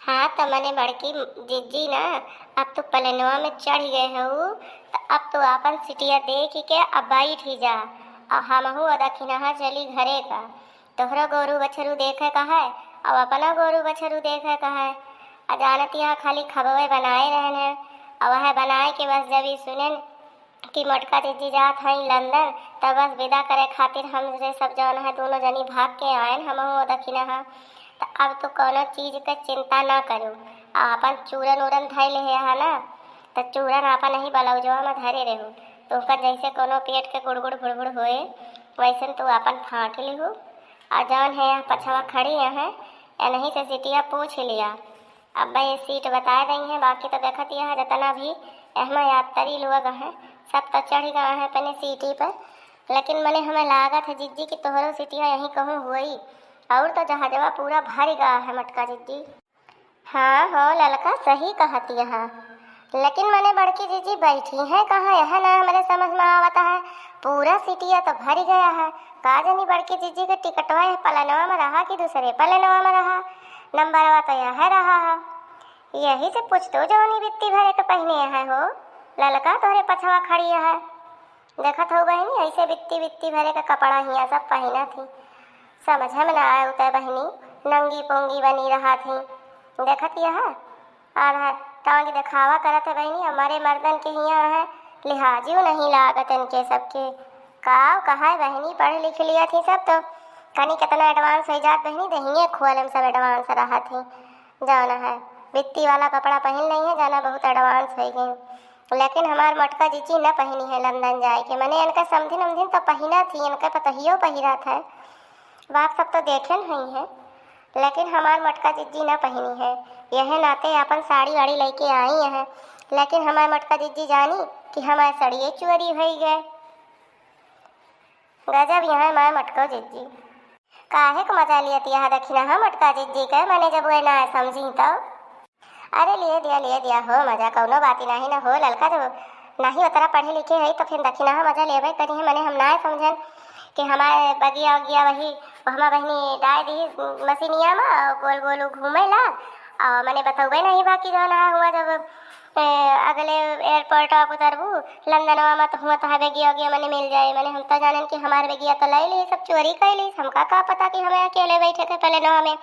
हाँ तो मैंने बड़की जीजी ना, अब तो पलनवा में चढ़ गए हूँ। तो अब तो आपन सिटिया देख के अब बैठ ही जा। और हमहू दखिनहा चली घरे का। तोहरो गोरू बछरू देखे का है और अपना गोरू बछरू देखे का है। अजानत यहाँ खाली खबवे बनाए रहन है। और वह बनाए के बस जब ही सुने कि मोटका जीजी जात हई लंदन, तब बस विदा करे खातिर हमरे सब जौन है दोनों जनी भाग के आयन हमहू दखिनहा। तो अब तो कोनो चीज के चिंता ना करू। आपन चूरन उरन धै ले है ना, तो चूरन आपन ही ब्लाउजवा में धरे रहू। तो ओकर जैसे कोनो पेट के गुड़गुड़ गुड़गुड़ होए वैसन तो आपन फाँक लिहू। और जौन है पछवा खड़ी है एनही से सीटिया पूछ लिया। अब मैं ये सीट बता दी है, बाकी तो देखत यह जितना भी एहमा यात्री लोग हैं सब तो चढ़ गए हैं अपने सीटी पर। लेकिन मैंने हमें लागत है जिज्जी की तोहरो सीटिया यहीं कहूँ हुई। और तो जहाजवा पूरा भर गया है मटका जीजी। हाँ हो ललका सही कहती है। लेकिन मैंने बड़की जीजी बैठी है कहाँ, यह ना मेरे समझ में आवता है। पूरा सीटिया तो भर गया है। का जानी बड़की जीजी के टिकटवा है पलनवा में रहा कि दूसरे पलनवा में रहा। नंबरवा तो यह रहा है। यही से पूछ दो जौनी बित्ती भरे के पहने है हो ललका तोहरे पछवा खड़ी है। देखत हो बहनी ऐसे बित्ती बित्ती भरे का कपड़ा हिया सब पहना थी। समझ में ना आया उतर बहनी, नंगी पोंगी बनी रहा थी। देखत यह आधा टांग दिखावा करत है बहनी। हमारे मर्दन के हिया है लिहाजियो नहीं लागत इनके सबके। काव कहा है बहनी पढ़ लिख लिया थी सब तो कनी कितना एडवांस हो जात बहनी। दहिए खोल हम सब एडवांस रहा थी। जाना है बित्ती वाला कपड़ा पहन नहीं है, जाना बहुत एडवांस हो गई। लेकिन हमार मटका जीजी न पहनी है लंदन जाए के। मैंने इनका समझिन उमझिन तो पहना थी, इनका पतहियो पहिरा था। बाप सब तो देखे नहीं है, लेकिन हमार मटका जीजी न पहनी है। यह नाते अपन साड़ी वाड़ी लेके आई है। लेकिन हमारे मटका जीजी जानी कि हमारे सड़िए चोरी हो गए। गजब यहाँ हमारे मटका जीजी काहे को मजा लियत यह दखिना हम मटका जीजी के। मैंने जब वह ना समझी तो अरे लिए दिया हो मजा कौनो बाती नहीं ना हो ललका। जब नहीं उतरा पढ़े लिखे है तो फिर दखिना मजा लेवे करी है। मैंने हम ना समझन कि हमारे बगिया उगिया वही हमारा बहनी डाय दी मसीनिया में गोल गोल घूमे ला। और मैंने बतावे नहीं बाकी जो ना हुआ जब अगले एयरपोर्ट आप उतरबू लंदनवा में तो हुआ तो बेगिया उगिया मैंने मिल जाए। मैंने हम तो जानन कि हमारे बेगिया तो ले ली सब चोरी कर ली। हमका का पता कि हमें अकेले बैठे थे पहले नवा में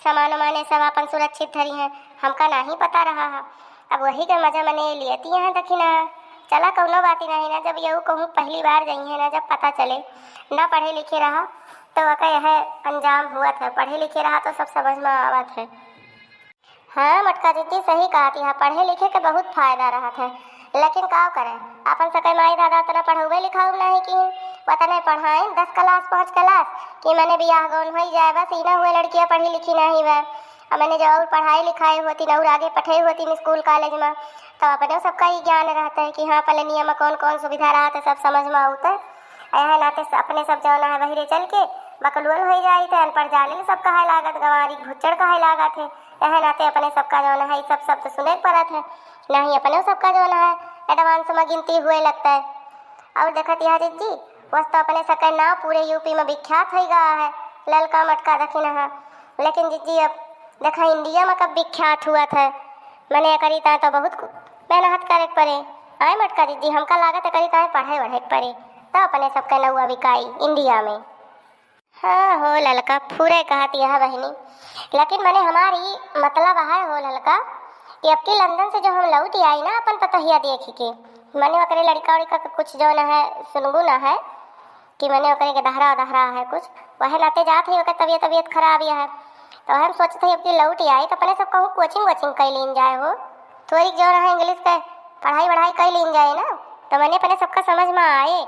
सामान वाने सब अपन सुरक्षित धरी हैं, हमका नहीं पता रहा है। अब वही का मजा मैंने लेती हैं दखिना। चला कौनो बाती नहीं ना, जब यू कहूँ पहली बार गई है ना, जब पता चले ना पढ़े लिखे रहा तो वह यह अंजाम हुआ था। पढ़े लिखे रहा तो सब समझ में आवत है। हाँ मटका जीजी सही कहा थी। हाँ पढ़े लिखे के बहुत फायदा रहा था। लेकिन का करें अपन सके माई दादा उतना पढ़ावे लिखाऊ नहीं कि पता नहीं पढ़ाए 10 क्लास 5 क्लास कि मैंने बियाह गौन हो जाए बस इना हुए लड़कियाँ पढ़ी लिखी नहीं वह। और मैंने जो और पढ़ाई लिखाई होती न और आगे पढ़ाई होती स्कूल कॉलेज में तो अपने सबका ही ज्ञान रहता है कि हाँ पलनिया में कौन कौन सुविधा रहा था सब समझ में आता है। यह नाते अपने सब जो है बहरे चल के बकलुअल हो जाए थे अनपढ़ जालिल सब कहे लागत गंवारी भुच्चड़ कहे लागत है। यह नाते अपने सबका जो है सब सब तो सुने पड़त है नहीं अपने सबका जो है एडवांस में गिनती हुए लगता है। और देखत यह जीजी बस तो अपने सबका नाव पूरे यूपी में विख्यात हो गया है ललका मटका दखिन है। लेकिन जीजी अब देखा इंडिया में कब विख्यात हुआ था। मैंने करी था तो बहुत मेहनत करे पड़े आए मटका जीजी हमका लागत है करी था पढ़ाई वढ़ाई पड़े तो अपने सबका नौआ बिकाई इंडिया में। हाँ हो ललका पूरे कहती है बहनी। लेकिन मैंने हमारी मतलब है हो ललका कि अब की लंदन से जो हम लौट आई ना अपन पतहिया देख के मैंने वकरे लड़का उड़का का कुछ जो न है सुनगु न है कि मैंने वकरे के दहरा दहरा है कुछ वह नाते जात है तबीयत खराब है। तो हम सोचते हैं अब की लौट आई तो अपने सब कहूँ कोचिंग वोचिंग कर लीन जाए हो थोड़ी जो है इंग्लिश का पढ़ाई वढ़ाई कर लीन जाए ना। तो मैंने अपने सबका समझ में आए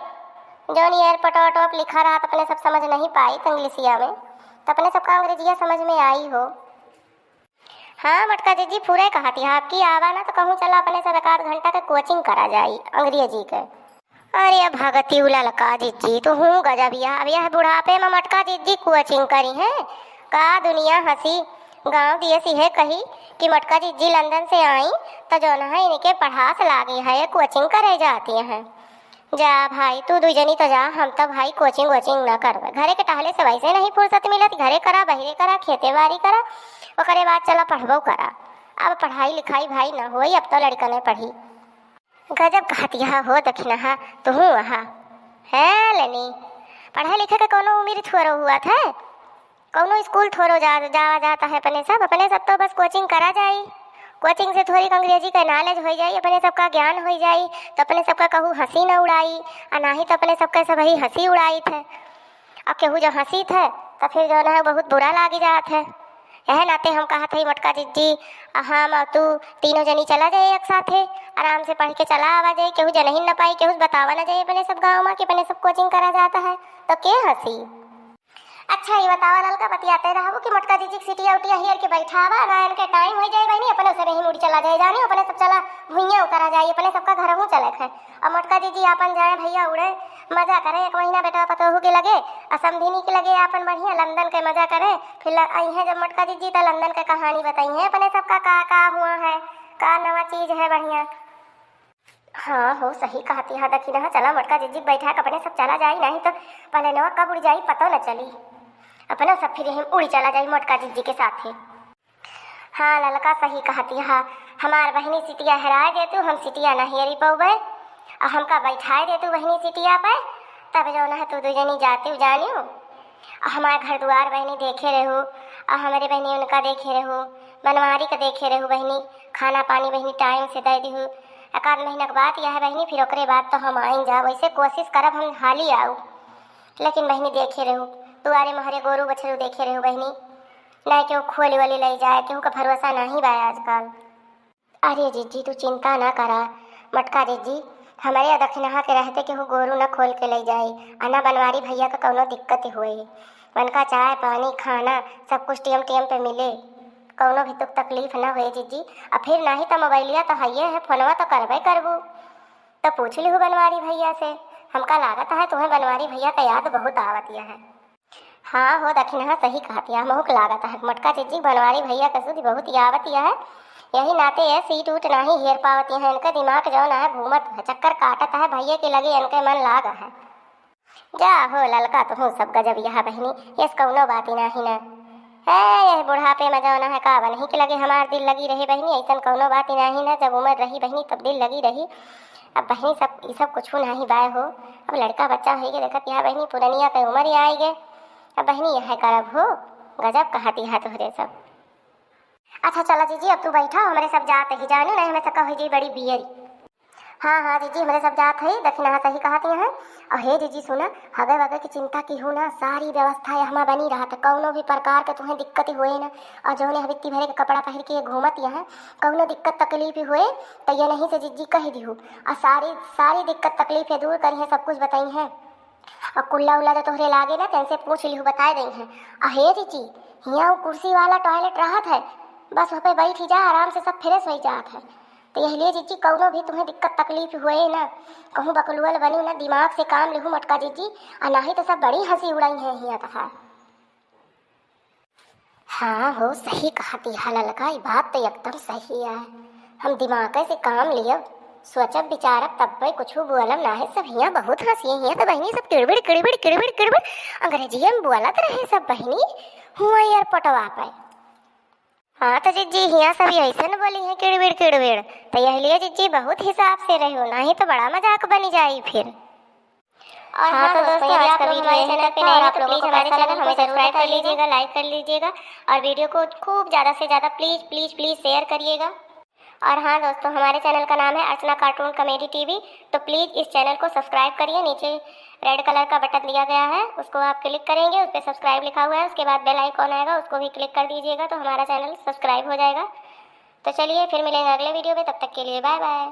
जो नहीं एयरपोर्ट वोटोप लिखा रहा तो अपने सब समझ नहीं पाई इंग्लिशिया में तो अपने सबका अंग्रेजिया समझ में आई हो। हाँ मटका जीजी पूरे कहती है आपकी आवा ना तो कहूँ चला अपने सब 1 घंटा के कोचिंग करा जाए अंग्रेजी के। अरे भगती ललका जीजी तो हूँ गजबिया अब यह बुढ़ापे में मटका जीजी कोचिंग करी है का दुनिया हंसी गांव दिए सी है कही कि मटका जीजी लंदन से आई तो जो है इनके पढ़ास लागी है कोचिंग करे जाती हैं। जा भाई तू दुजनी तो जा, हम तो भाई कोचिंग वोचिंग ना करवे, घरे के टहले से वैसे नहीं फुर्सत मिलत, घरे करा बहरे करा खेते बाड़ी करा, ओकरे बाद चला पढ़बो करा। अब पढ़ाई लिखाई भाई ना होई, अब तो लड़का ने पढ़ी। गजब कहतिया हो दखिना तू वहाँ है लेनी, पढ़े लिखे के कोनो उम्र थोड़ो हुआ था, कोनो स्कूल थोड़ो जावा जाता है, अपने सब तो बस कोचिंग करा जाई, कोचिंग से थोड़ी अंग्रेजी का नॉलेज हो जाई, अपने सबका ज्ञान हो जाई, तो अपने सबका कहूँ हंसी न उड़ाई, और ना ही तो अपने सबका सब ही हंसी उड़ाई थे। अब केहू जो हंसी थे तो फिर जो है बहुत बुरा लागी जात है। यह नाते हम कहा थे मोटका जीजी हम और तू तीनों जनी चला जाए एक साथे, आराम से पढ़ के चला आवा जाए, केहू जनही न पाई, केहू बतावा न जाए अपने सब गाँव में कि अपने सब कोचिंग करा जाता है, तो के हंसी। अच्छा ये बतावा ललका बतियाते रहो कि मोटका जीजी सिटिया उटिया हियर के बैठावा ना, इनके टाइम हो जाए बहनी, अपने से ही मुड़ी चला जाए जानी, अपने सब चला भुइया उतरा जाए, अपने सबका घर हूँ चले थे। अब मोटका जीजी अपन जाए भैया उड़े मजा करे, एक महीना बेटा पतोहू के लगे और समधिनी के लगे अपन बढ़िया लंदन के मजा करे, फिर आई है जब मोटका जीजी तो लंदन के कहानी बताई है अपने सबका का हुआ है, का नवा चीज है बढ़िया। हाँ हो सही कहती है दखी ना, चला मोटका जीजी बैठा अपने सब चला जाए, नहीं तो पहले नवा कब उड़ जाई पता न चली, अपना सब फिर हम उड़ी चला जाए मोटका जीजी के साथ ही। हाँ ललका सही कहती है, हमार बहनी सिटिया हराए दे तू, हम सिटिया न हेरी पौबे, और हमका बैठाए दे तू बहनी सिटिया पे, तब जो है तू दुजनी जाती जानियो, हमारे घर द्वार बहनी देखे रहू, और हमारे बहनी उनका देखे रहू, बनवारी का देखे रहू बहनी, खाना पानी बहनी टाइम से दे दीहू, एक आध महीना के बाद यह है बहनी, फिर ओकरे बाद तो हम आइन जा, वैसे कोशिश करब हम हाली आऊ, लेकिन बहनी देखे रहू दुआरे महरे गोरू बछरू देखे रहू बहनी, नहीं केहू खोली वाली ले जाए, केहू का भरोसा नहीं बा आजकल। अरे जीजी तू चिंता ना करा मटका जीजी, हमारे दक्षिणहा के रहते केहू गोरू न खोल के ले जाए, आना बनवारी भैया का कौनो दिक्कत हुए, बनका चाय पानी खाना सब कुछ टेम टेम पे मिले, कौनो भी तुक तकलीफ ना हुए जीजी। और फिर नहीं तो मोबाइलिया तो है है, फोनवा तो करबे करबू, तो पूछ लिहू बनवारी भैया से, हमका लागत है तुम्हें बनवारी भैया का याद बहुत आवतिया है। हाँ हो दक्षिणहा सही कहतिया, महूक लागत है मोटका जीजी बनवारी भैया का सुधी बहुत आवतिया है, यही नाते है सीट उठ नहीं हेर पावती है, इनका दिमाग जो ना है घूमत है, चक्कर काटत है भैया के लगे इनके मन लाग है। जा हो ललका तुम सब गजब यह बहनी, यस कौनो बात ही नहीं ना है, यह बुढ़ापे में जो ना है का नहीं के लगे हमार दिल लगी रही बहनी, ऐसा कौनो बात ही नहीं ना, जब उम्र रही बहनी तब दिल लगी रही, अब बहनी सब ये सब कुछ नहीं बाय हो, अब लड़का बच्चा हो गए देखत यहाँ बहनी पुरनिया के उम्र ही आई गए, अब बहनी यह करब हो, गजब कहती है तुहरे सब। अच्छा चला जीजी अब तू बैठा, हमारे सब जाते ही जानी नहीं हमें सका हो जी बड़ी बियरी। हाँ हाँ जीजी हमारे सब जात है दक्षिणा सही कहती हैं। और हे जीजी सुना हगे वगे की चिंता की हो ना, सारी व्यवस्था यहाँ बनी रहा था, कौनो भी प्रकार के तुम्हें दिक्कत हुए ना, और जो ने हवित्ती भरे के कपड़ा पहन के घूमत यहाँ कौनो दिक्कत तकलीफ हुए तो ये नहीं से जीजी कह दी हो, और सारी सारी दिक्कत तकलीफ दूर करी है, सब कुछ बताई हैं, और कुल्ला उल्ला जो तोहरे लागे ना तैसे पूछ लिहू बताए दी हैं। अहे जीजी यहाँ कुर्सी वाला टॉयलेट रहत है, बस वहाँ पे बैठ ही जा आराम से सब फ्रेश हो जात है, तो यही लिए जीजी कौनो भी तुम्हें दिक्कत तकलीफ हुए ना, कहूँ बकलुअल बनी ना, दिमाग से काम लेहू मटका जीजी, और ना ही तो सब बड़ी हंसी उड़ाई है यहाँ तक। हाँ हो सही कहती है ललका, ये बात तो एकदम सही है, हम दिमाग से काम लियब सोचब विचारब तब भाई कुछ बोलम ना है, सब यहाँ बहुत हंसी है, तो बहनी सब किड़बिड़ किड़बिड़ किड़बिड़ किड़बिड़ अंग्रेजी में बोलत रहे सब बहनी हुआ यार पटवा पाए। हाँ तो जीजी यहाँ सभी ऐसे न बोली है किड़बिड़ किड़बिड़, तो यह लिए जीजी बहुत हिसाब से रहो, नहीं तो बड़ा मजाक बनी जाए फिर। और हाँ तो दोस्तों आज का वीडियो हमारे चैनल पे नए हो तो प्लीज़ हमारे चैनल हमें सब्सक्राइब कर लीजिएगा, लाइक कर लीजिएगा, और वीडियो को खूब ज़्यादा से ज़्यादा प्लीज़ प्लीज़ प्लीज़ शेयर करिएगा। और हाँ दोस्तों हमारे चैनल का नाम है अर्चना कार्टून कॉमेडी टीवी, तो प्लीज़ इस चैनल को सब्सक्राइब करिए, नीचे रेड कलर का बटन दिया गया है उसको आप क्लिक करेंगे, उस पर सब्सक्राइब लिखा हुआ है, उसके बाद बेल आइकॉन आएगा उसको भी क्लिक कर दीजिएगा, तो हमारा चैनल सब्सक्राइब हो जाएगा। तो चलिए फिर मिलेंगे अगले वीडियो में, तब तक के लिए बाय बाय।